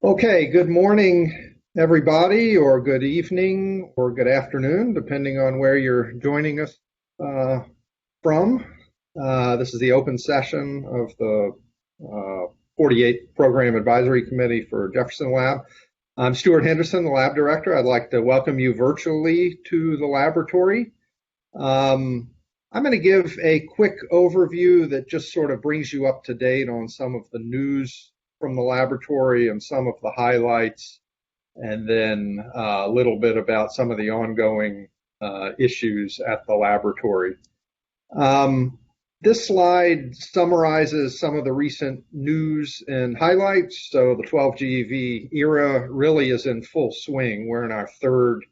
Okay, good morning, everybody, or good evening, or good afternoon, depending on where you're joining us from. This is the open session of the 48th Program Advisory Committee for Jefferson Lab. I'm Stuart Henderson, the lab director. I'd like to welcome you virtually to the laboratory. I'm going to give a quick overview that just sort of brings you up to date on some of the news from the laboratory and some of the highlights, and then a little bit about some of the ongoing issues at the laboratory. This slide summarizes some of the recent news and highlights. So the 12 GeV era really is in full swing. We're in our third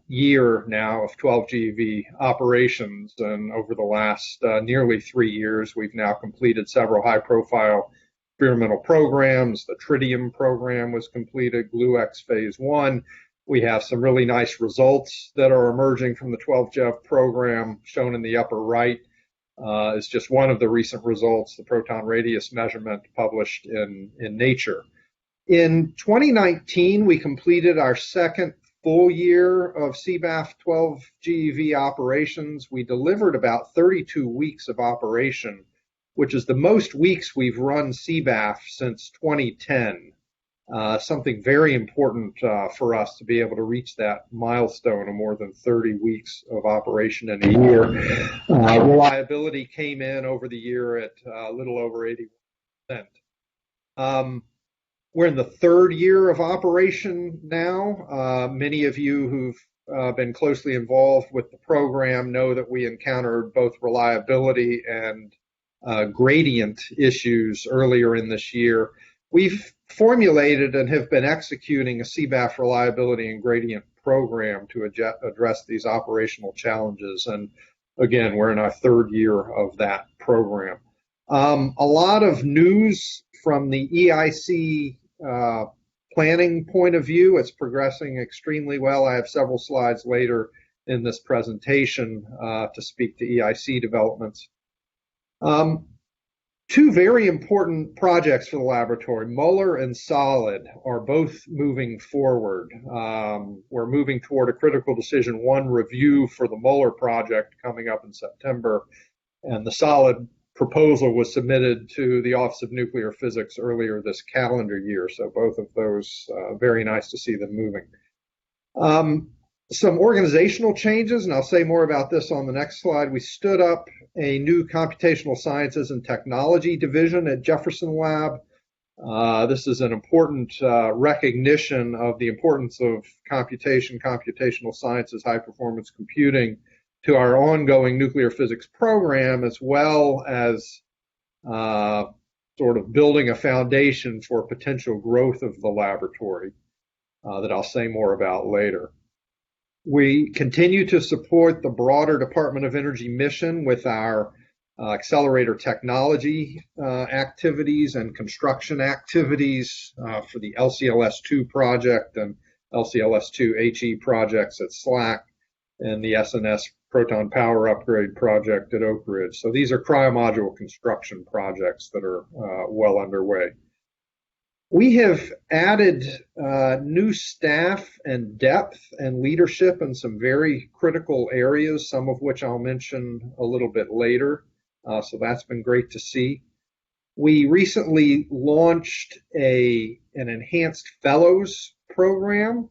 year now of 12 GeV operations, and over the last nearly 3 years, we've now completed several high-profile experimental programs. The tritium program was completed, GlueX phase 1. We have some really nice results that are emerging from the 12 GeV program. Shown in the upper right is just one of the recent results, the proton radius measurement published in Nature. In 2019, we completed our second full year of CBAF 12 GeV operations. We delivered about 32 weeks of operation, which is the most weeks we've run CBAF since 2010. Something very important for us to be able to reach that milestone of more than 30 weeks of operation in a year. Reliability came in over the year at a little over 80%. We're in the third year of operation now. Many of you who've been closely involved with the program know that we encountered both reliability and gradient issues earlier in this year. We've formulated and have been executing a CBAF reliability and gradient program to address these operational challenges. And again, we're in our third year of that program. A lot of news from the EIC planning point of view. It's progressing extremely well. I have several slides later in this presentation to speak to EIC developments. Two very important projects for the laboratory, LLER and SOLID, are both moving forward. We're moving toward a critical decision 1 review for the LLER project coming up in September, and the SOLID proposal was submitted to the Office of Nuclear Physics earlier this calendar year. So both of those, very nice to see them moving. Some organizational changes, and I'll say more about this on the next slide. We stood up a new Computational Sciences and Technology division at Jefferson Lab. This is an important recognition of the importance of computation, computational sciences, high-performance computing to our ongoing nuclear physics program, as well as sort of building a foundation for potential growth of the laboratory that I'll say more about later. We continue to support the broader Department of Energy mission with our accelerator technology activities and construction activities for the LCLS-2 project and LCLS-2 HE projects at SLAC and the SNS proton power upgrade project at Oak Ridge. So these are cryomodule construction projects that are well underway. We have added new staff and depth and leadership in some very critical areas, some of which I'll mention a little bit later. So that's been great to see. We recently launched an enhanced fellows program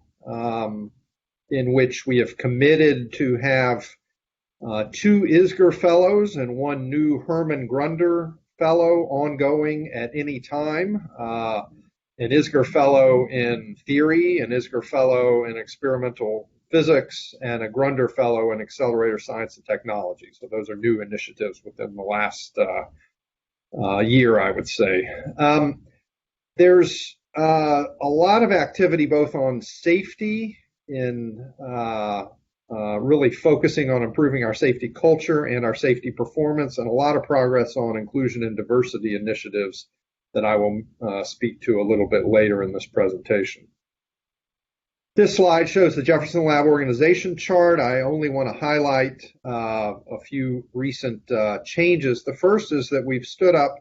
in which we have committed to have 2 ISGR fellows and 1 new Herman Grunder fellow ongoing at any time. An ISGR fellow in theory, an ISGR fellow in experimental physics, and a Grunder fellow in accelerator science and technology. So those are new initiatives within the last year, I would say. There's a lot of activity both on safety in really focusing on improving our safety culture and our safety performance, and a lot of progress on inclusion and diversity initiatives that I will speak to a little bit later in this presentation. This slide shows the Jefferson Lab Organization chart. I only want to highlight a few recent changes. The first is that we've stood up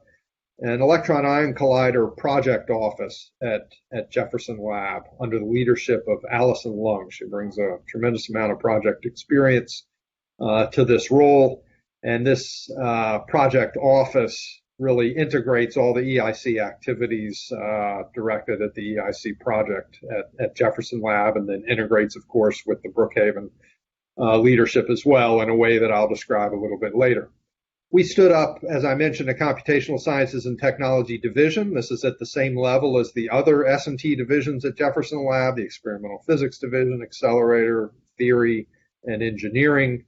an electron ion collider project office at Jefferson Lab under the leadership of Allison Lung. She brings a tremendous amount of project experience to this role. And this project office really integrates all the EIC activities directed at the EIC project at Jefferson Lab, and then integrates, of course, with the Brookhaven leadership as well in a way that I'll describe a little bit later. We stood up, as I mentioned, a Computational Sciences and Technology division. This is at the same level as the other S&T divisions at Jefferson Lab, the Experimental Physics Division, Accelerator, Theory, and Engineering.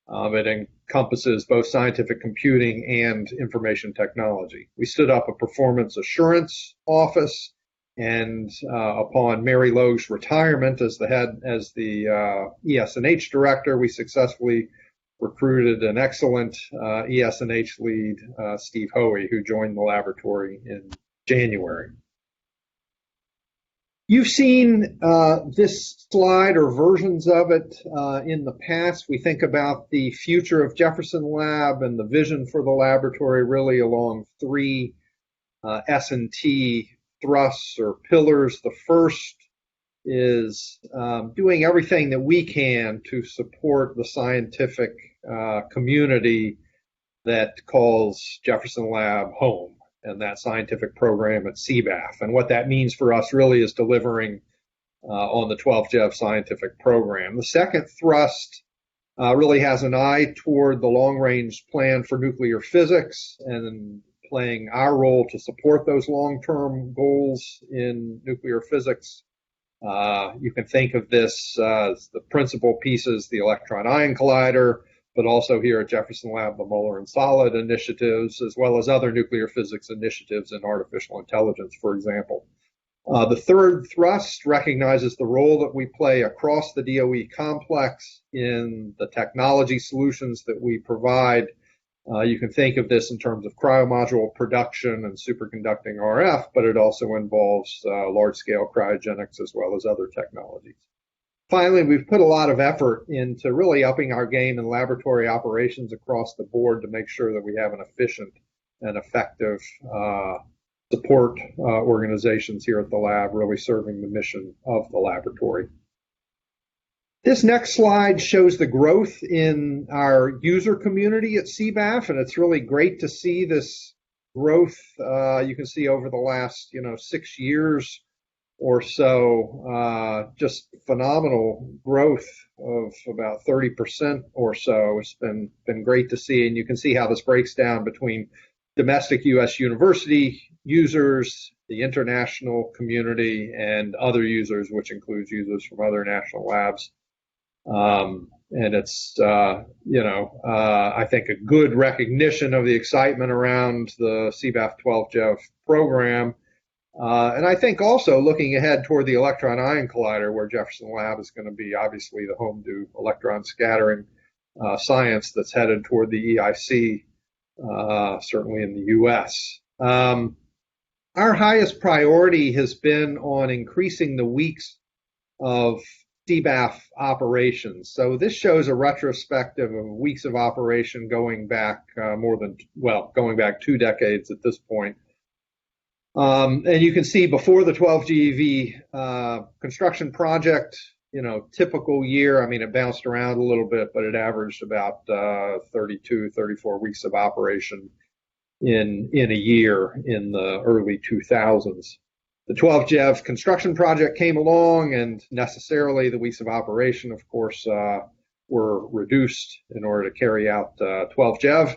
It encompasses both scientific computing and information technology. We stood up a Performance Assurance Office, and upon Mary Logue's retirement as the ES&H director, we successfully recruited an excellent ES&H lead, Steve Hoey, who joined the laboratory in January. You've seen this slide or versions of it in the past. We think about the future of Jefferson Lab and the vision for the laboratory really along three S&T thrusts or pillars. The first is doing everything that we can to support the scientific community that calls Jefferson Lab home, and that scientific program at CBAF. And what that means for us really is delivering on the 12 GeV scientific program. The second thrust really has an eye toward the long-range plan for nuclear physics and playing our role to support those long-term goals in nuclear physics. You can think of this as the principal pieces, the electron ion collider, but also here at Jefferson Lab, the LLER and SOLID initiatives, as well as other nuclear physics initiatives in artificial intelligence, for example. The third thrust recognizes the role that we play across the DOE complex in the technology solutions that we provide. You can think of this in terms of cryomodule production and superconducting RF, but it also involves large-scale cryogenics as well as other technologies. Finally, we've put a lot of effort into really upping our game in laboratory operations across the board to make sure that we have an efficient and effective support organizations here at the lab, really serving the mission of the laboratory. This next slide shows the growth in our user community at CBAF, and it's really great to see this growth. You can see over the last 6 years or so, just phenomenal growth of about 30% or so. It's been great to see, and you can see how this breaks down between domestic U.S. university users, the international community, and other users, which includes users from other national labs. And it's, I think a good recognition of the excitement around the CBAF 12 GeV program. And I think also looking ahead toward the electron ion collider, where Jefferson Lab is going to be obviously the home to electron scattering science that's headed toward the EIC, certainly in the U.S. Our highest priority has been on increasing the weeks of CBAF operations. So this shows a retrospective of weeks of operation going back going back 2 decades at this point. And you can see before the 12 GeV construction project, typical year, it bounced around a little bit, but it averaged about 32, 34 weeks of operation in a year in the early 2000s. The 12 GeV construction project came along, and necessarily the weeks of operation, of course, were reduced in order to carry out 12 GeV.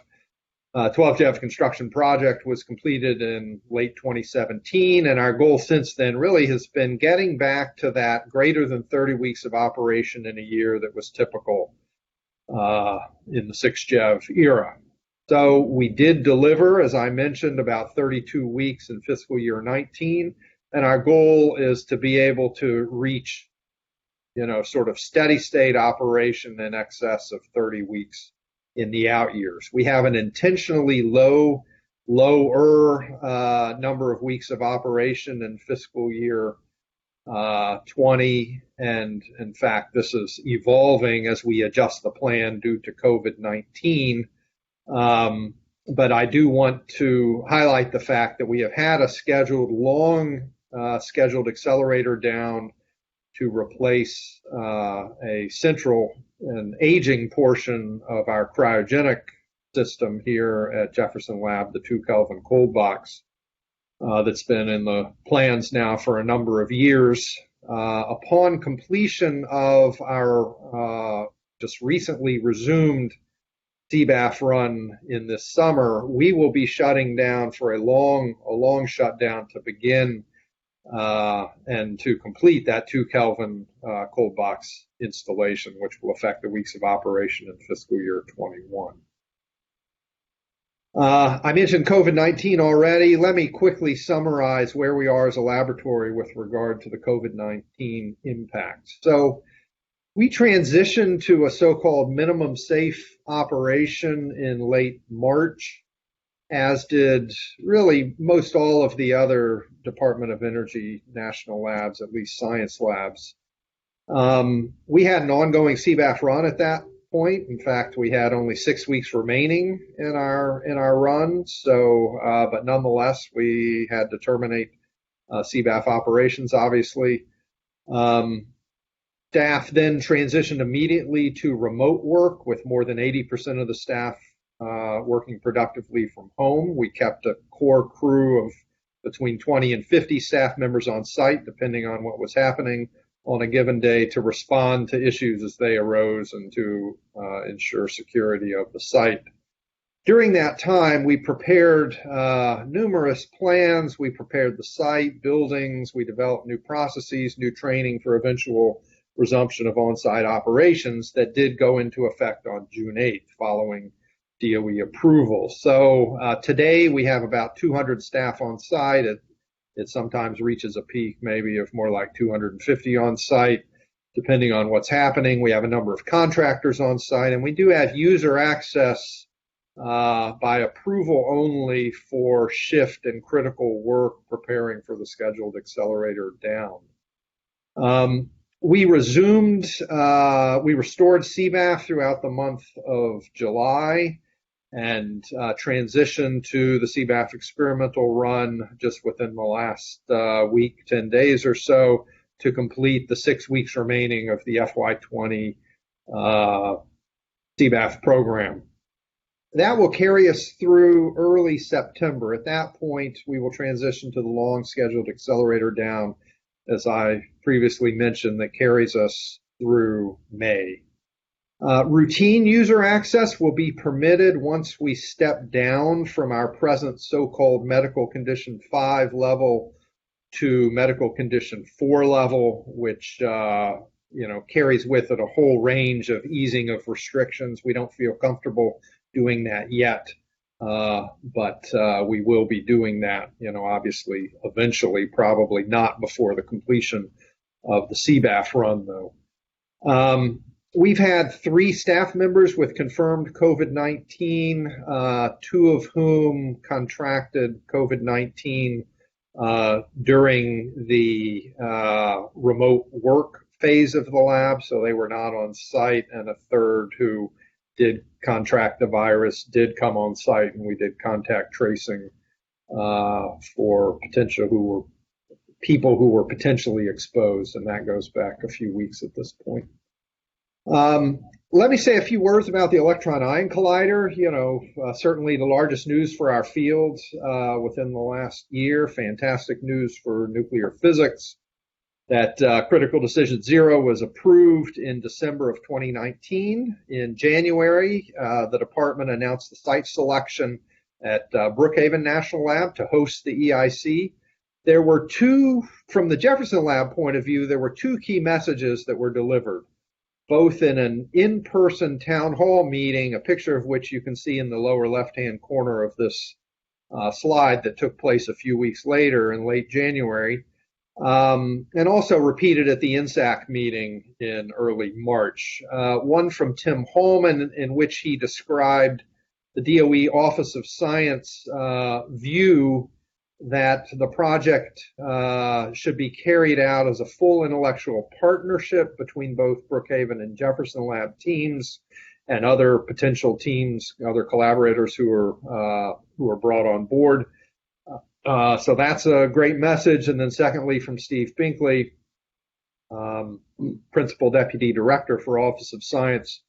12 GeV construction project was completed in late 2017, and our goal since then really has been getting back to that greater than 30 weeks of operation in a year that was typical in the 6 GeV era. So we did deliver, as I mentioned, about 32 weeks in fiscal year 19. And our goal is to be able to reach, sort of steady state operation in excess of 30 weeks in the out years. We have an intentionally lower number of weeks of operation in fiscal year 20. And in fact, this is evolving as we adjust the plan due to COVID-19. but I do want to highlight the fact that we have had a scheduled accelerator down to replace a central and aging portion of our cryogenic system here at Jefferson Lab, the 2 Kelvin cold box that's been in the plans now for a number of years. Upon completion of our just recently resumed CBAF run in this summer, we will be shutting down for a long shutdown to begin and to complete that 2 Kelvin cold box installation, which will affect the weeks of operation in fiscal year 21. I mentioned COVID-19 already. Let me quickly summarize where we are as a laboratory with regard to the COVID-19 impact. So we transitioned to a so-called minimum safe operation in late March, as did really most all of the other Department of Energy national labs, at least science labs. We had an ongoing CBAF run at that point. In fact, we had only 6 weeks remaining in our run. So, but nonetheless, we had to terminate CBAF operations, obviously. Staff then transitioned immediately to remote work, with more than 80% of the staff working productively from home. We kept a core crew of between 20 and 50 staff members on site, depending on what was happening on a given day, to respond to issues as they arose and to ensure security of the site. During that time, we prepared numerous plans. We prepared the site, buildings. We developed new processes, new training for eventual resumption of on-site operations that did go into effect on June 8th, following DOE approval. So today we have about 200 staff on site. It sometimes reaches a peak maybe of more like 250 on site, depending on what's happening. We have a number of contractors on site, and we do have user access by approval only for shift and critical work preparing for the scheduled accelerator down. We restored CBAF throughout the month of July and transitioned to the CBAF experimental run just within the last week, 10 days or so, to complete the 6 weeks remaining of the FY20 CBAF program. That will carry us through early September. At that point, we will transition to the long scheduled accelerator down, as I previously mentioned, that carries us through May. Routine user access will be permitted once we step down from our present so-called medical condition 5 level to medical condition 4 level, which carries with it a whole range of easing of restrictions. We don't feel comfortable doing that yet, but we will be doing that, obviously, eventually, probably not before the completion of the CBAF run, though. We've had 3 staff members with confirmed COVID-19, 2 of whom contracted COVID-19 during the remote work phase of the lab, so they were not on site, and a third who did contract the virus did come on site, and we did contact tracing for people who were potentially exposed, and that goes back a few weeks at this point. Let me say a few words about the electron-ion collider. Certainly the largest news for our field within the last year. Fantastic news for nuclear physics. That Critical Decision 0 was approved in December of 2019. In January, the department announced the site selection at Brookhaven National Lab to host the EIC. There were from the Jefferson Lab point of view, there were 2 key messages that were delivered, both in an in-person town hall meeting, a picture of which you can see in the lower left-hand corner of this slide, that took place a few weeks later in late January, and also repeated at the INSAC meeting in early March. One from Tim Holman, in which he described the DOE Office of Science view that the project should be carried out as a full intellectual partnership between both Brookhaven and Jefferson Lab teams, and other potential teams, other collaborators who are brought on board. So that's a great message. And then secondly, from Steve Binkley, Principal Deputy Director for Office of Science,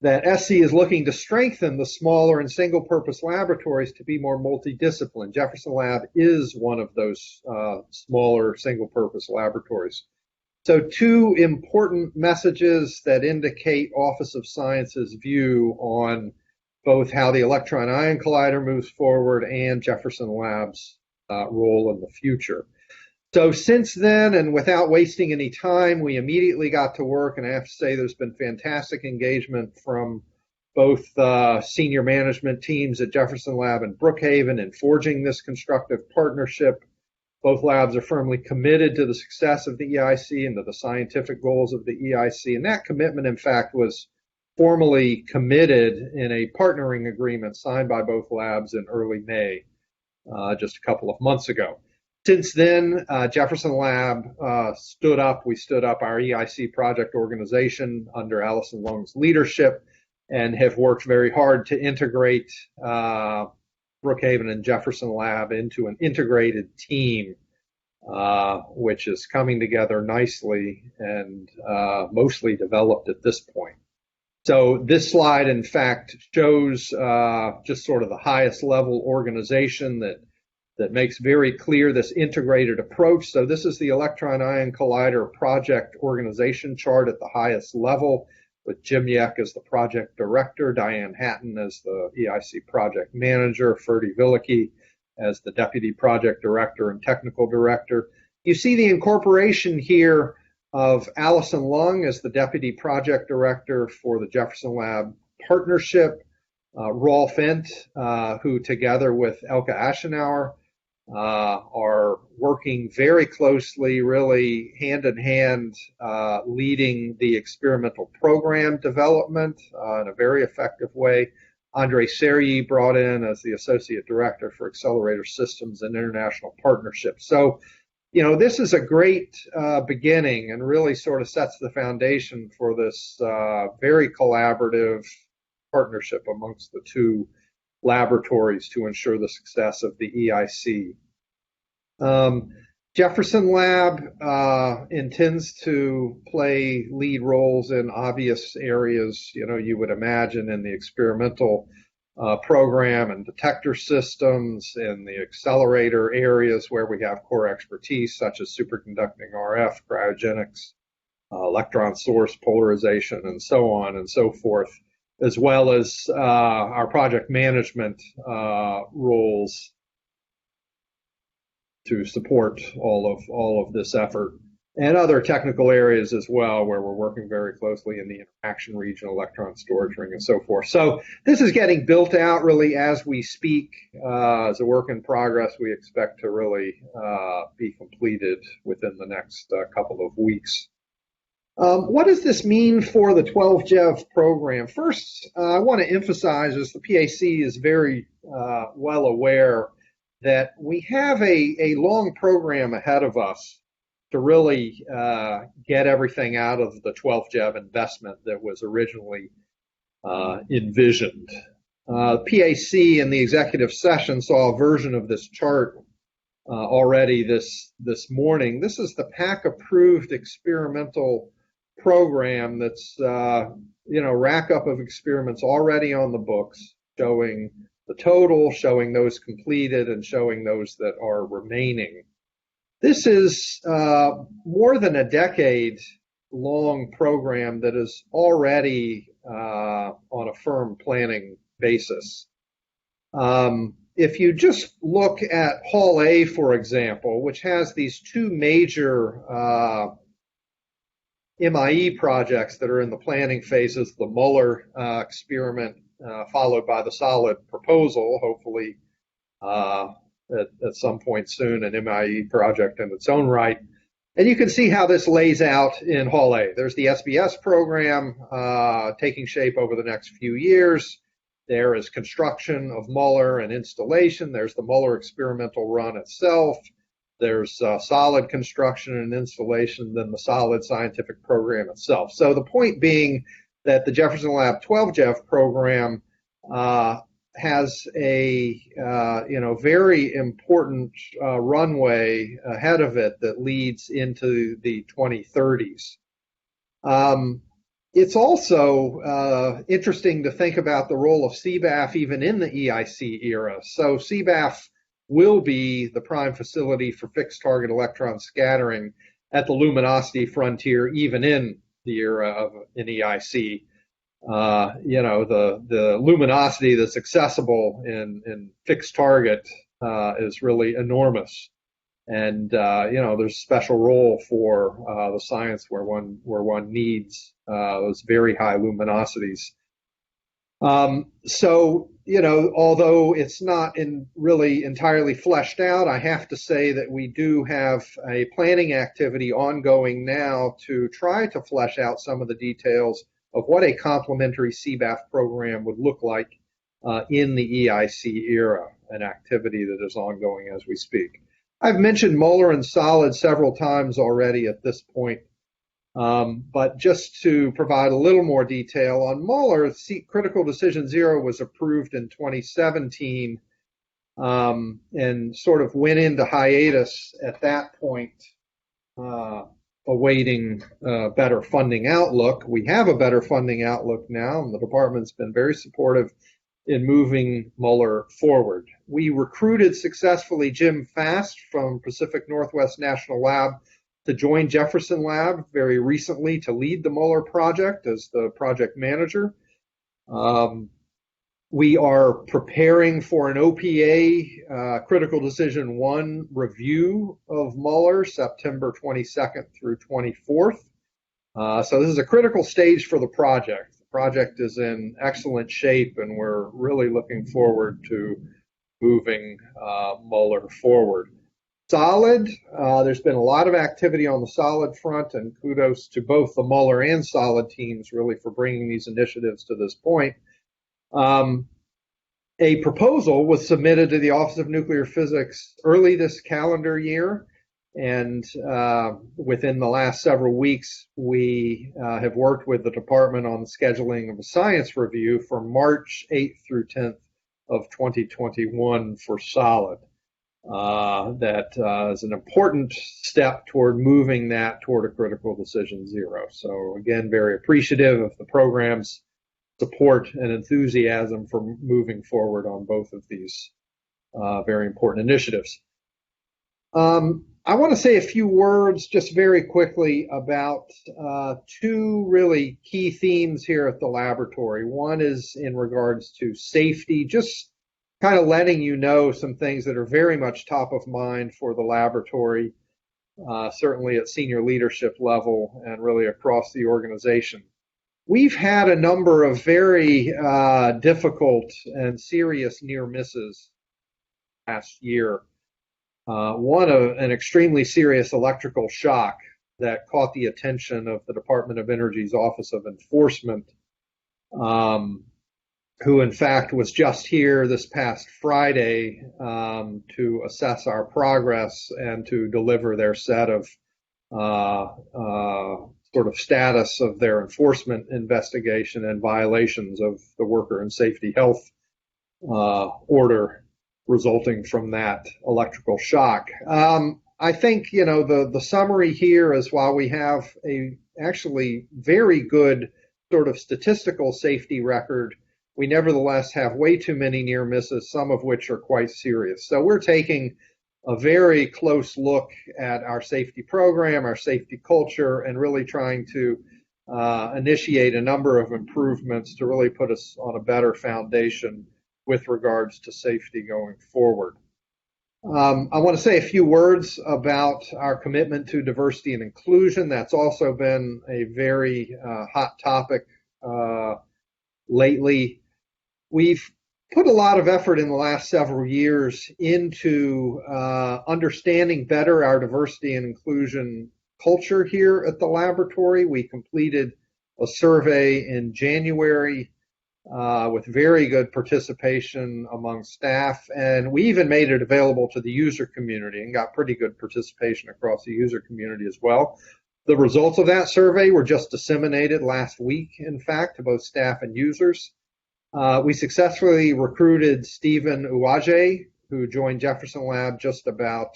that SC is looking to strengthen the smaller and single-purpose laboratories to be more multidisciplined. Jefferson Lab is one of those smaller single-purpose laboratories. So two important messages that indicate Office of Science's view on both how the electron-ion collider moves forward and Jefferson Lab's role in the future. So since then, and without wasting any time, we immediately got to work, and I have to say there's been fantastic engagement from both senior management teams at Jefferson Lab and Brookhaven in forging this constructive partnership. Both labs are firmly committed to the success of the EIC and to the scientific goals of the EIC, and that commitment, in fact, was formally committed in a partnering agreement signed by both labs in early May, just a couple of months ago. Since then, Jefferson Lab we stood up our EIC project organization under Allison Lung's leadership and have worked very hard to integrate Brookhaven and Jefferson Lab into an integrated team, which is coming together nicely and mostly developed at this point. So this slide, in fact, shows just sort of the highest level organization that makes very clear this integrated approach. So this is the Electron-Ion Collider project organization chart at the highest level, with Jim Yeck as the project director, Diane Hatton as the EIC project manager, Ferdy Villicke as the deputy project director and technical director. You see the incorporation here of Allison Lung as the deputy project director for the Jefferson Lab partnership, Rolf Ent, who together with Elke Aschenauer are working very closely, really hand in hand, leading the experimental program development in a very effective way. Andre Seryi brought in as the associate director for accelerator systems and international partnerships. So, you know, this is a great beginning and really sort of sets the foundation for this very collaborative partnership amongst the two laboratories to ensure the success of the EIC. Jefferson Lab intends to play lead roles in obvious areas, you know, you would imagine in the experimental program and detector systems, in the accelerator areas where we have core expertise, such as superconducting RF, cryogenics, electron source polarization, and so on and so forth, as well as our project management roles to support all of this effort, and other technical areas as well, where we're working very closely in the interaction region, electron storage ring, and so forth. So this is getting built out really as we speak, as a work in progress. We expect to really be completed within the next couple of weeks. What does this mean for the 12 GeV program? First, I want to emphasize, as the PAC is very well aware, that we have a long program ahead of us to really get everything out of the 12 GeV investment that was originally envisioned. PAC in the executive session saw a version of this chart already this morning. This is the PAC approved experimental program that's rack up of experiments already on the books, showing the total, showing those completed, and showing those that are remaining. This is more than a decade-long program that is already on a firm planning basis. If you just look at Hall A, for example, which has these two major MIE projects that are in the planning phases, the Muller experiment, followed by the SOLID proposal, hopefully at some point soon, an MIE project in its own right. And you can see how this lays out in Hall A. There's the SBS program taking shape over the next few years. There is construction of Muller and installation. There's the Muller experimental run itself. There's SOLID construction and installation, then the SOLID scientific program itself. So the point being that the Jefferson Lab 12 GeV program has a very important runway ahead of it that leads into the 2030s. It's also interesting to think about the role of CBAF even in the EIC era. So CBAF will be the prime facility for fixed target electron scattering at the luminosity frontier, even in the era of an EIC. The luminosity that's accessible in fixed target is really enormous. And there's a special role for the science where one needs those very high luminosities. Although it's not really entirely fleshed out, I have to say that we do have a planning activity ongoing now to try to flesh out some of the details of what a complementary CBAF program would look like in the EIC era, an activity that is ongoing as we speak. I've mentioned molar and solid several times already at this point, but just to provide a little more detail on molar, Critical Decision Zero was approved in 2017 and sort of went into hiatus at that point, awaiting a better funding outlook. We have a better funding outlook now, and the department's been very supportive in moving molar forward. We recruited successfully Jim Fast from Pacific Northwest National Lab to join Jefferson Lab very recently to lead the molar project as the project manager. We are preparing for an OPA Critical Decision 1 review of molar September 22nd through 24th. So this is a critical stage for the project. The project is in excellent shape, and we're really looking forward to moving molar forward. Solid, there's been a lot of activity on the solid front, and kudos to both the molar and solid teams really for bringing these initiatives to this point. A proposal was submitted to the Office of Nuclear Physics early this calendar year, and within the last several weeks, we have worked with the department on the scheduling of a science review for March 8th through 10th of 2021 for solid. That is an important step toward moving that toward a Critical Decision Zero. So again, very appreciative of the program's support and enthusiasm for moving forward on both of these very important initiatives. I want to say a few words just very quickly about two really key themes here at the laboratory. One is in regards to safety, just kind of letting you know some things that are very much top of mind for the laboratory, certainly at senior leadership level and really across the organization. We've had a number of very difficult and serious near misses last year. One, an extremely serious electrical shock that caught the attention of the Department of Energy's Office of Enforcement, who in fact was just here this past Friday to assess our progress and to deliver their set of sort of status of their enforcement investigation and violations of the worker and safety health order resulting from that electrical shock. I think, the summary here is while we have a actually very good sort of statistical safety record, we nevertheless have way too many near misses, some of which are quite serious. So we're taking a very close look at our safety program, our safety culture, and really trying to initiate a number of improvements to really put us on a better foundation with regards to safety going forward. I want to say a few words about our commitment to diversity and inclusion. That's also been a very hot topic lately. We've put a lot of effort in the last several years into understanding better our diversity and inclusion culture here at the laboratory. We completed a survey in January with very good participation among staff, and we even made it available to the user community and got pretty good participation across the user community as well. The results of that survey were just disseminated last week, in fact, to both staff and users. We successfully recruited Stephen Uwaje, who joined Jefferson Lab just about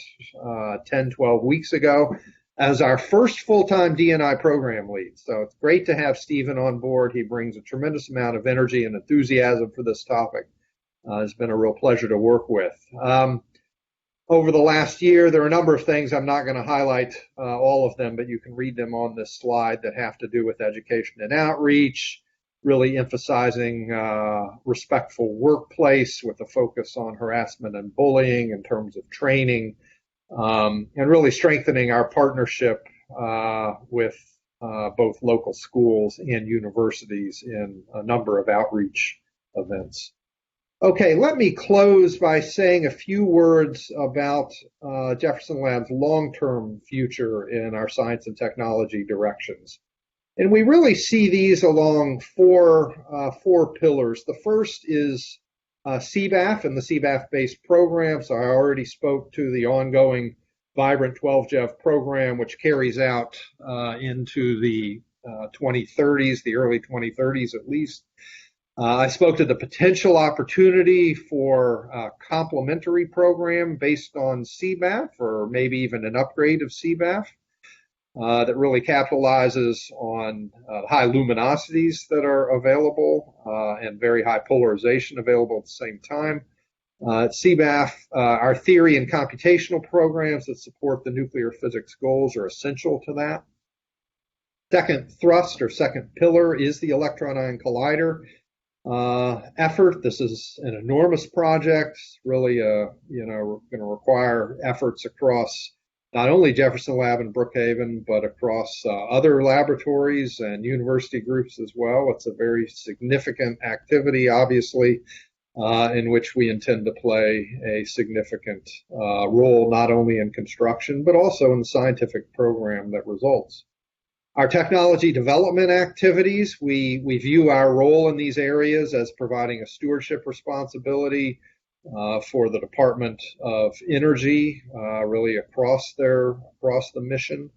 10, 12 weeks ago, as our first full-time D&I program lead. So it's great to have Stephen on board. He brings a tremendous amount of energy and enthusiasm for this topic. It's been a real pleasure to work with. Over the last year, there are a number of things. I'm not going to highlight all of them, but you can read them on this slide that have to do with education and outreach, really emphasizing respectful workplace with a focus on harassment and bullying in terms of training, and really strengthening our partnership with both local schools and universities in a number of outreach events. Okay, let me close by saying a few words about Jefferson Lab's long-term future in our science and technology directions. And we really see these along four pillars. The first is CBAF and the CBAF-based program. So I already spoke to the ongoing Vibrant 12 GeV program, which carries out into the 2030s, the early 2030s at least. I spoke to the potential opportunity for a complementary program based on CBAF, or maybe even an upgrade of CBAF, that really capitalizes on high luminosities that are available and very high polarization available at the same time. CBAF, our theory and computational programs that support the nuclear physics goals are essential to that. Second thrust or second pillar is the electron-ion collider effort. This is an enormous project, really going to require efforts across not only Jefferson Lab in Brookhaven, but across other laboratories and university groups as well. It's a very significant activity, obviously, in which we intend to play a significant role, not only in construction, but also in the scientific program that results. Our technology development activities, we view our role in these areas as providing a stewardship responsibility for the Department of Energy, really across the mission.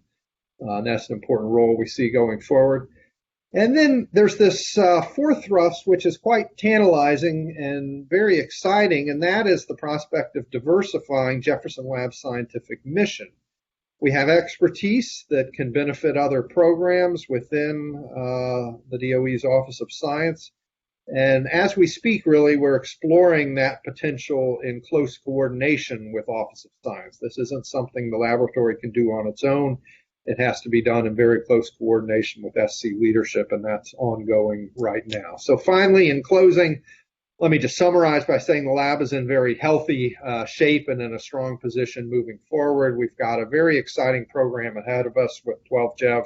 And that's an important role we see going forward. And then there's this fourth thrust, which is quite tantalizing and very exciting, and that is the prospect of diversifying Jefferson Lab's scientific mission. We have expertise that can benefit other programs within the DOE's Office of Science. And as we speak, really, we're exploring that potential in close coordination with Office of Science. This isn't something the laboratory can do on its own. It has to be done in very close coordination with SC leadership, and that's ongoing right now. So finally, in closing, let me just summarize by saying the lab is in very healthy shape and in a strong position moving forward. We've got a very exciting program ahead of us with 12 GeV,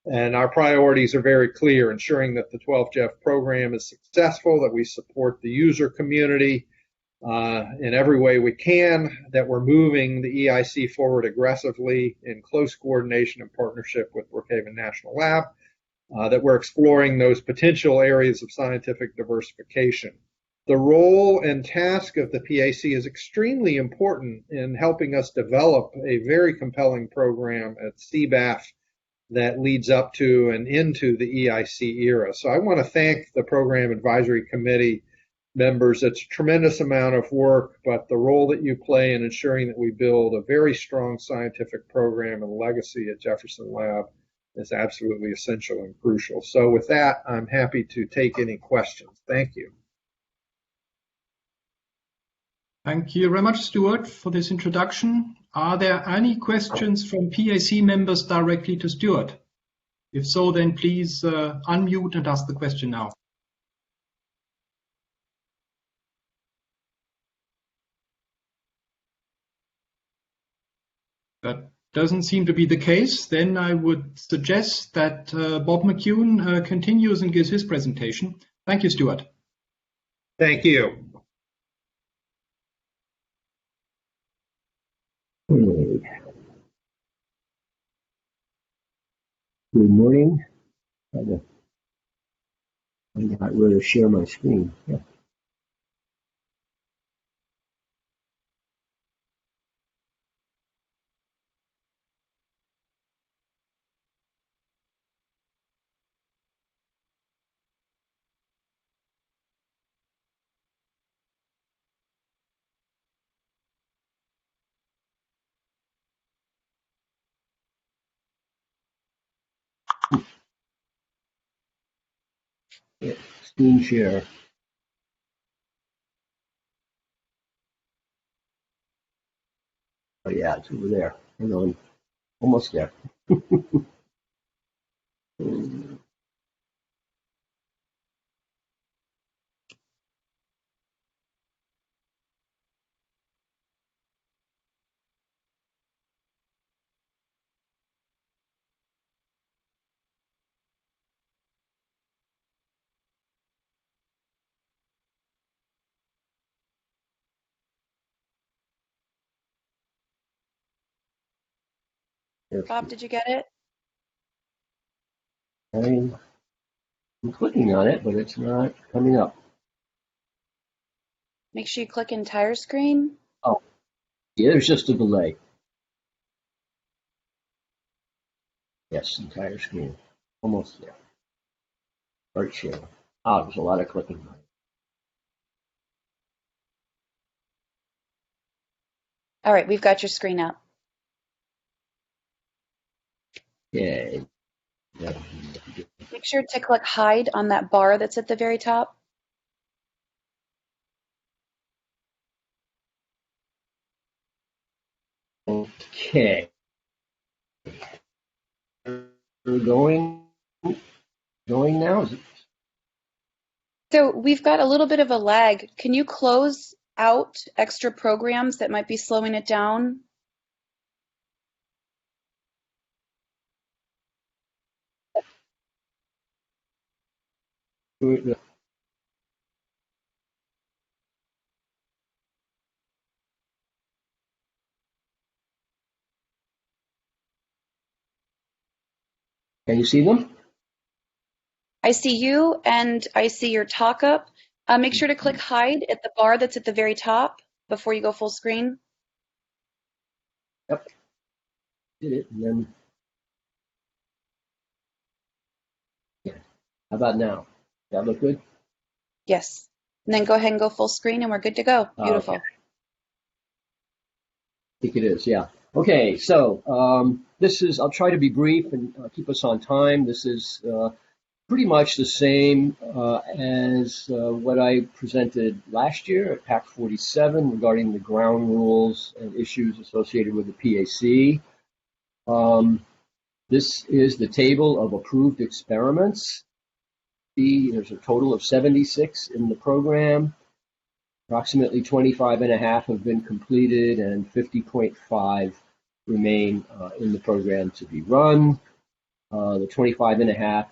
and our priorities are very clear: ensuring that the 12 GeV program is successful, that we support the user community in every way we can, that we're moving the EIC forward aggressively in close coordination and partnership with Brookhaven National Lab, that we're exploring those potential areas of scientific diversification. The role and task of the PAC is extremely important in helping us develop a very compelling program at CBAF that leads up to and into the EIC era. So I want to thank the Program Advisory Committee members. It's a tremendous amount of work, but the role that you play in ensuring that we build a very strong scientific program and legacy at Jefferson Lab is absolutely essential and crucial. So with that, I'm happy to take any questions. Thank you. Thank you very much, Stuart, for this introduction. Are there any questions from PAC members directly to Stuart? If so, then please unmute and ask the question now. That doesn't seem to be the case. Then I would suggest that Bob McCune continues and gives his presentation. Thank you, Stuart. Thank you. Good morning. I got rid of share my screen. Yeah. Yeah, screen share. Oh yeah, it's over there. Hang on. Almost there. Bob, did you get it? I'm clicking on it, but it's not coming up. Make sure you click entire screen. Oh, yeah, there's just a delay. Yes, entire screen. Almost there. Start sharing. Ah, there's a lot of clicking. All right, we've got your screen up. Okay. Make sure to click hide on that bar that's at the very top. Okay. We're going now? Is it? So we've got a little bit of a lag. Can you close out extra programs that might be slowing it down? Can you see them? I see you and I see your talk up. Make sure to click hide at the bar that's at the very top before you go full screen. Yep. Did it, and then yeah. How about now? Does that look good? Yes. And then go ahead and go full screen and we're good to go. Beautiful. Okay. I think it is, yeah. Okay, so this is, I'll try to be brief and keep us on time. This is pretty much the same as what I presented last year at PAC 47 regarding the ground rules and issues associated with the PAC. This is the table of approved experiments. There's a total of 76 in the program. Approximately 25 and a half have been completed and 50.5 remain in the program to be run. The 25 and a half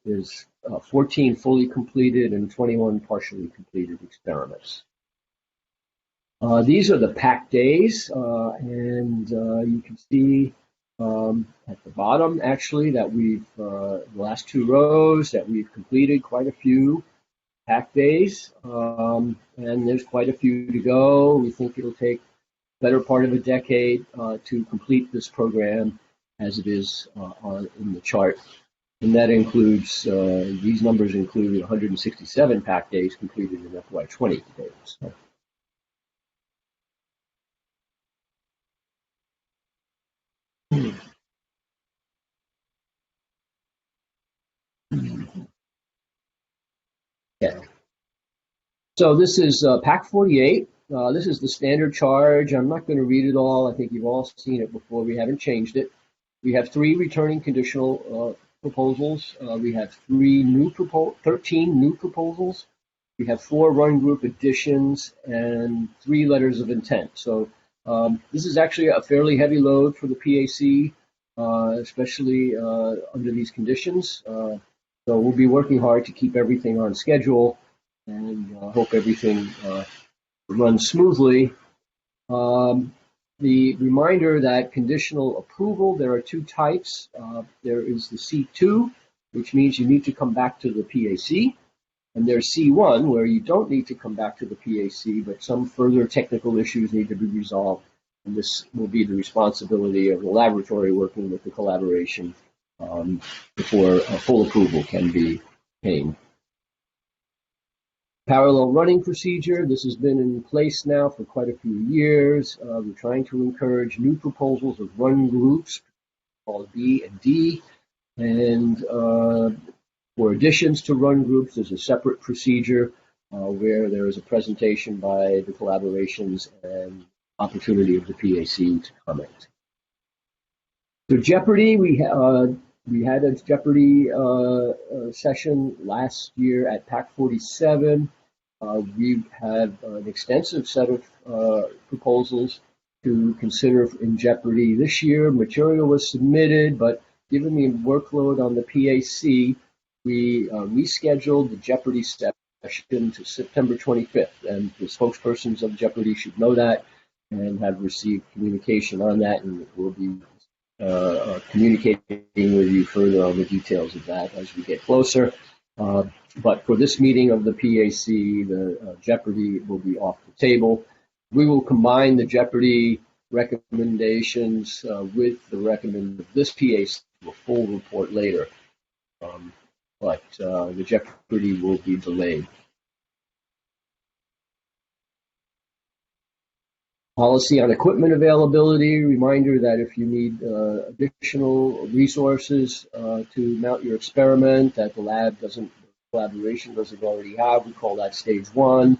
is 14 fully completed and 21 partially completed experiments. These are the PAC days, and you can see at the bottom, actually, that we've, the last two rows, that we've completed quite a few PAC days, and there's quite a few to go. We think it'll take the better part of a decade to complete this program as it is in the chart. And that includes, these numbers include 167 PAC days completed in FY20 today. So. Yeah. So this is PAC 48. This is the standard charge. I'm not going to read it all. I think you've all seen it before. We haven't changed it. We have 3 returning conditional proposals. We have 13 new proposals. We have 4 run group additions and 3 letters of intent. So this is actually a fairly heavy load for the PAC, especially under these conditions. So we'll be working hard to keep everything on schedule and hope everything runs smoothly. The reminder that conditional approval, there are 2 types. There is the C2, which means you need to come back to the PAC. And there's C1, where you don't need to come back to the PAC, but some further technical issues need to be resolved. And this will be the responsibility of the laboratory working with the collaboration before a full approval can be obtained. Parallel running procedure. This has been in place now for quite a few years. We're trying to encourage new proposals of run groups called B and D. And For additions to run groups, there's a separate procedure where there is a presentation by the collaborations and opportunity of the PAC to comment. So Jeopardy, we had a Jeopardy session last year at PAC 47. We have an extensive set of proposals to consider in Jeopardy this year. Material was submitted, but given the workload on the PAC, we rescheduled the Jeopardy session to September 25th, and the spokespersons of Jeopardy should know that and have received communication on that, and we'll be communicating with you further on the details of that as we get closer. But for this meeting of the PAC, the Jeopardy will be off the table. We will combine the Jeopardy recommendations with the recommendation of this PAC to a full report later. But the Jeopardy will be delayed. Policy on equipment availability, reminder that if you need additional resources to mount your experiment that the collaboration doesn't already have, we call that stage 1.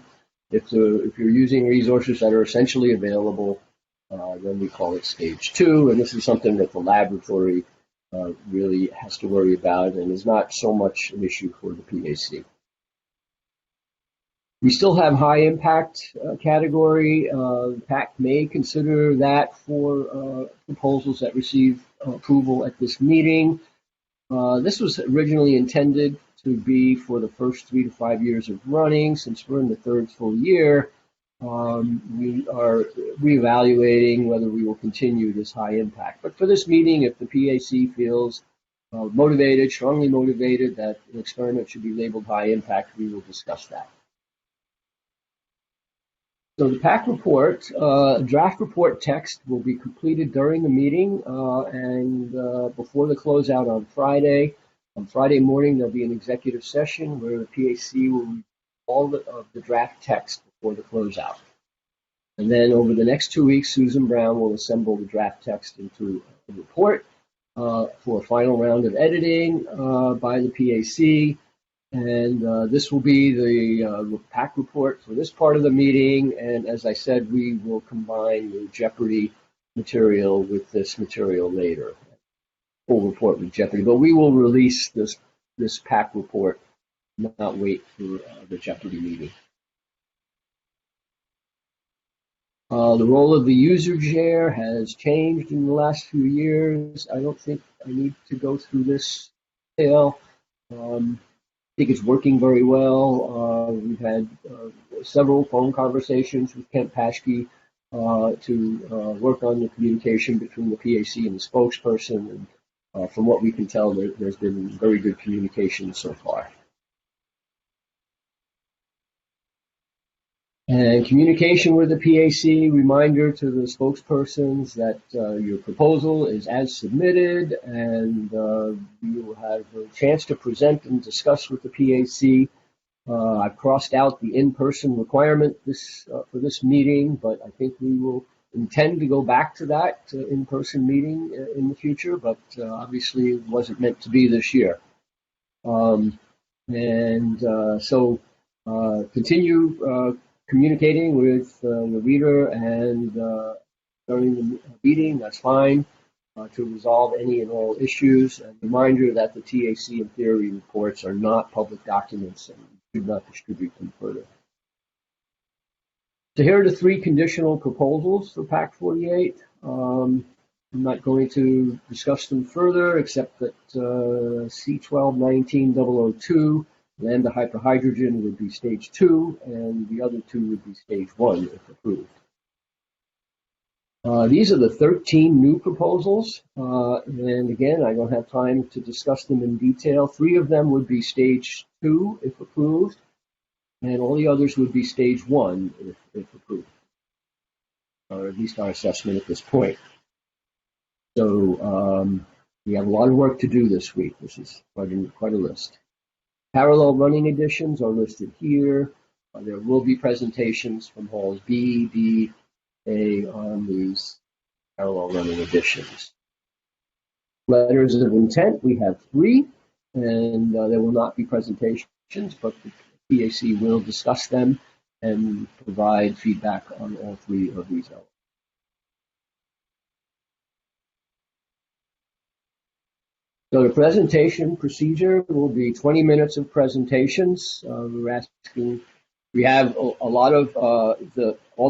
If you're using resources that are essentially available, then we call it stage 2, and this is something that the laboratory really has to worry about and is not so much an issue for the PAC. We still have high impact category. PAC may consider that for proposals that receive approval at this meeting. This was originally intended to be for the first 3 to 5 years of running. Since we're in the 3rd full year, we are reevaluating whether we will continue this high impact. But for this meeting, if the PAC feels motivated, strongly motivated, that an experiment should be labeled high impact, we will discuss that. So the PAC report, draft report text will be completed during the meeting and before the closeout on Friday. On Friday morning, there'll be an executive session where the PAC will read all of the draft text before the closeout. And then over the next 2 weeks, Susan Brown will assemble the draft text into a report for a final round of editing by the PAC. And this will be the PAC report for this part of the meeting. And as I said, we will combine the Jeopardy material with this material later. Full report with Jeopardy, but we will release this PAC report, not wait for the Jeopardy meeting. The role of the user chair has changed in the last few years. I don't think I need to go through this detail. I think it's working very well. We've had several phone conversations with Kent Paschke to work on the communication between the PAC and the spokesperson. And from what we can tell, there's been very good communication so far. And communication with the PAC, reminder to the spokespersons that your proposal is as submitted, and you will have a chance to present and discuss with the PAC. I've crossed out the in-person requirement for this meeting, but I think we will intend to go back to that in-person meeting in the future, but obviously it wasn't meant to be this year. So continue communicating with the reader and during the meeting, that's fine, to resolve any and all issues. And reminder that the TAC and theory reports are not public documents and should not distribute them further. So here are the 3 conditional proposals for PAC 48. I'm not going to discuss them further, except that C12-19-002, lambda hyperhydrogen, would be stage 2, and the other 2 would be stage 1 if approved. These are the 13 new proposals, and again, I don't have time to discuss them in detail. 3 of them would be stage 2 if approved, and all the others would be stage 1 if approved, or at least our assessment at this point. So we have a lot of work to do this week. This is quite a list. Parallel running additions are listed here. There will be presentations from halls B, D, A on these parallel running additions. Letters of intent, we have 3. and there will not be presentations, but the PAC will discuss them and provide feedback on all three of these elements. So the presentation procedure will be 20 minutes of presentations. We have a lot of all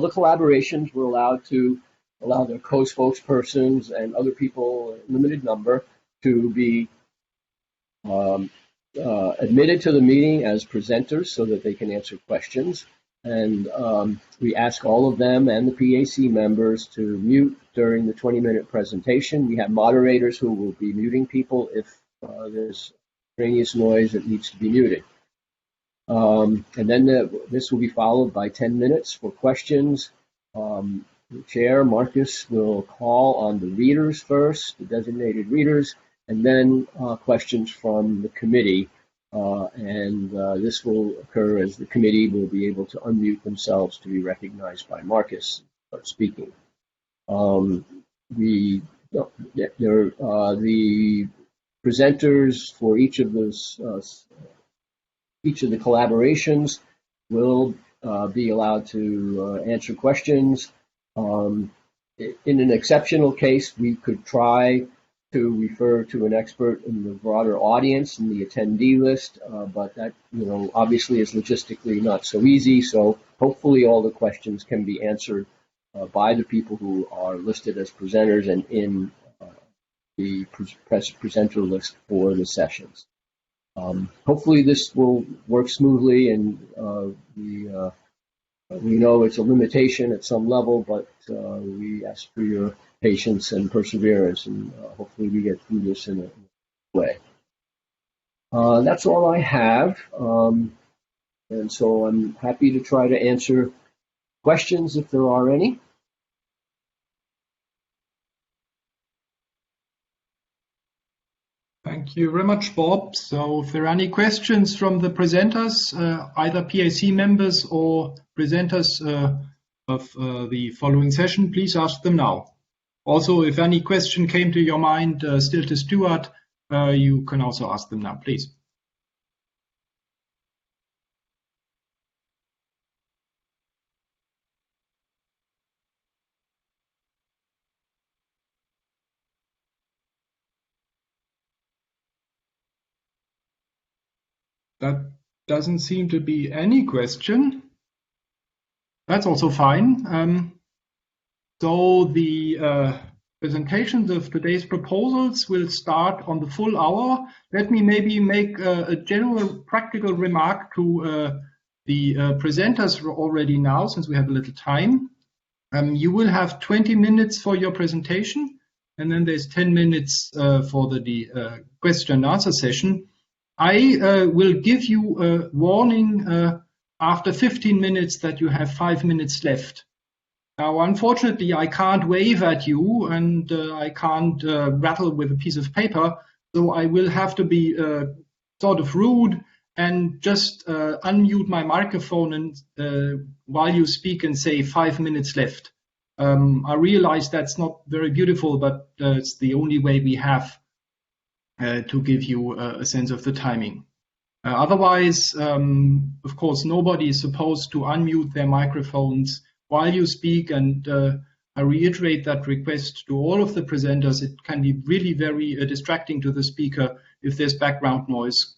the collaborations. We're allowed to allow their co-spokespersons and other people, a limited number, to be admitted to the meeting as presenters so that they can answer questions. And we ask all of them and the PAC members to mute during the 20-minute presentation. We have moderators who will be muting people if there's extraneous noise that needs to be muted. And then this will be followed by 10 minutes for questions. The chair, Marcus, will call on the readers first, the designated readers, and then questions from the committee. This will occur as the committee will be able to unmute themselves to be recognized by Marcus and start speaking. The presenters for each of the collaborations will be allowed to answer questions. In an exceptional case, we could try to refer to an expert in the broader audience in the attendee list, but that, obviously is logistically not so easy. So hopefully all the questions can be answered by the people who are listed as presenters and in the presenter list for the sessions. Hopefully this will work smoothly, and we know it's a limitation at some level, but we ask for your patience and perseverance, and hopefully we get through this in a way. That's all I have, and so I'm happy to try to answer questions if there are any. Thank you very much, Bob. So if there are any questions from the presenters, either PAC members or presenters of the following session, please ask them now. Also, if any question came to your mind still to Stuart, you can also ask them now, please. That doesn't seem to be any question. That's also fine. So the presentations of today's proposals will start on the full hour. Let me maybe make a general practical remark to the presenters already now, since we have a little time. You will have 20 minutes for your presentation, and then there's 10 minutes for the question and answer session. I will give you a warning after 15 minutes that you have 5 minutes left. Now, unfortunately, I can't wave at you, and I can't rattle with a piece of paper, so I will have to be sort of rude and just unmute my microphone and while you speak and say 5 minutes left. I realize that's not very beautiful, but it's the only way we have to give you a sense of the timing. Otherwise, of course, nobody is supposed to unmute their microphones while you speak, and I reiterate that request to all of the presenters. It can be really very distracting to the speaker if there's background noise.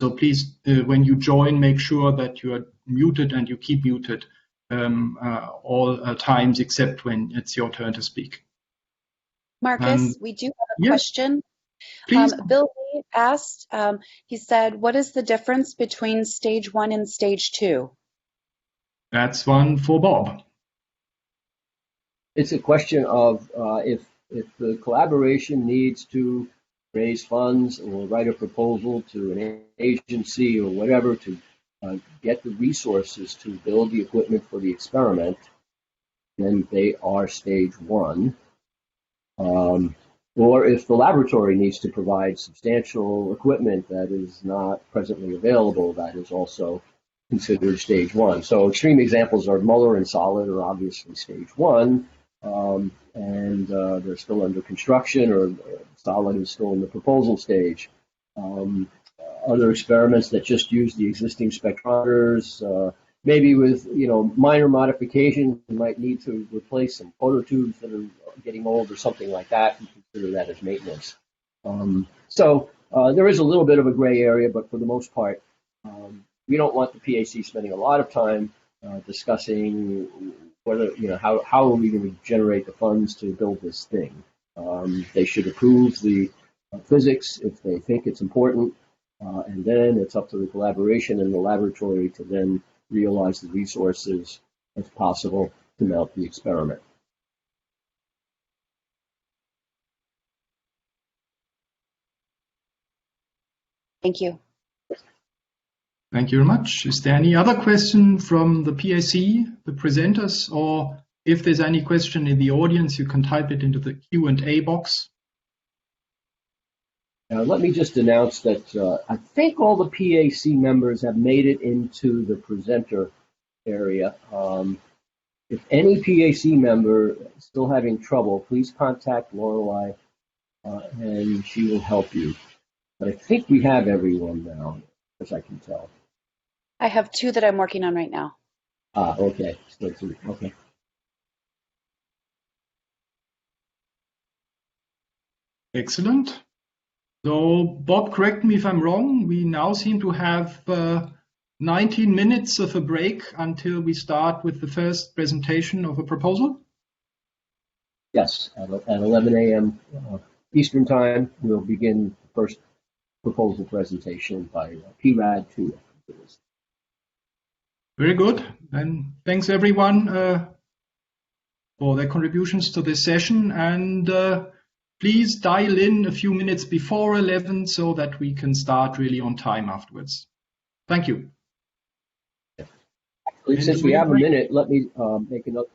So please, when you join, make sure that you are muted and you keep muted all times except when it's your turn to speak. Marcus, we do have a question. Please. Bill Lee asked, he said, what is the difference between stage 1 and stage 2? That's one for Bob. It's a question of if the collaboration needs to raise funds or write a proposal to an agency or whatever to get the resources to build the equipment for the experiment, then they are stage 1. Or if the laboratory needs to provide substantial equipment that is not presently available, that is also considered stage 1. So extreme examples are MULLER and SOLID are obviously stage 1, and they're still under construction, or SOLID is still in the proposal stage. other experiments that just use the existing spectrometers. Maybe with minor modifications, you might need to replace some phototubes that are getting old or something like that, and consider that as maintenance. So there is a little bit of a gray area, but for the most part, we don't want the PAC spending a lot of time discussing whether how are we going to generate the funds to build this thing. They should approve the physics if they think it's important, and then it's up to the collaboration in the laboratory to then realize the resources as possible to mount the experiment. Thank you. Thank you very much. Is there any other question from the PAC, the presenters, or if there's any question in the audience, you can type it into the Q&A box. Let me just announce that I think all the PAC members have made it into the presenter area. If any PAC member is still having trouble, please contact Lorelei and she will help you. But I think we have everyone now, as I can tell. I have 2 that I'm working on right now. Okay. Still 2. Okay. Excellent. So, Bob, correct me if I'm wrong. We now seem to have 19 minutes of a break until we start with the first presentation of a proposal. Yes, at 11 a.m. Eastern Time, we'll begin the first proposal presentation by PRAD2. Very good. And thanks everyone for their contributions to this session. And please dial in a few minutes before 11 so that we can start really on time afterwards. Thank you. Since we have a minute, let me make a note.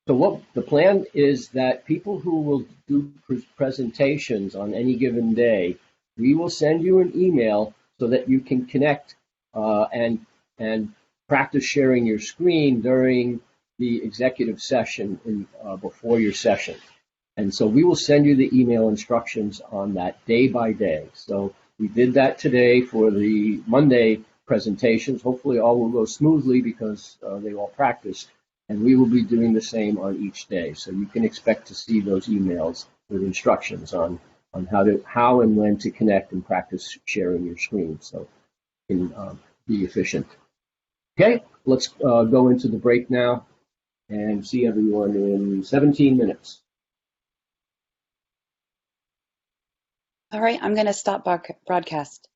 So what the plan is that people who will do presentations on any given day, we will send you an email so that you can connect and practice sharing your screen during the executive session before your session. And so we will send you the email instructions on that day by day. So we did that today for the Monday presentations. Hopefully all will go smoothly because they all practiced. And we will be doing the same on each day. So you can expect to see those emails with instructions on how and when to connect and practice sharing your screen so you can be efficient. Okay, let's go into the break now and see everyone in 17 minutes. All right, I'm going to stop broadcast.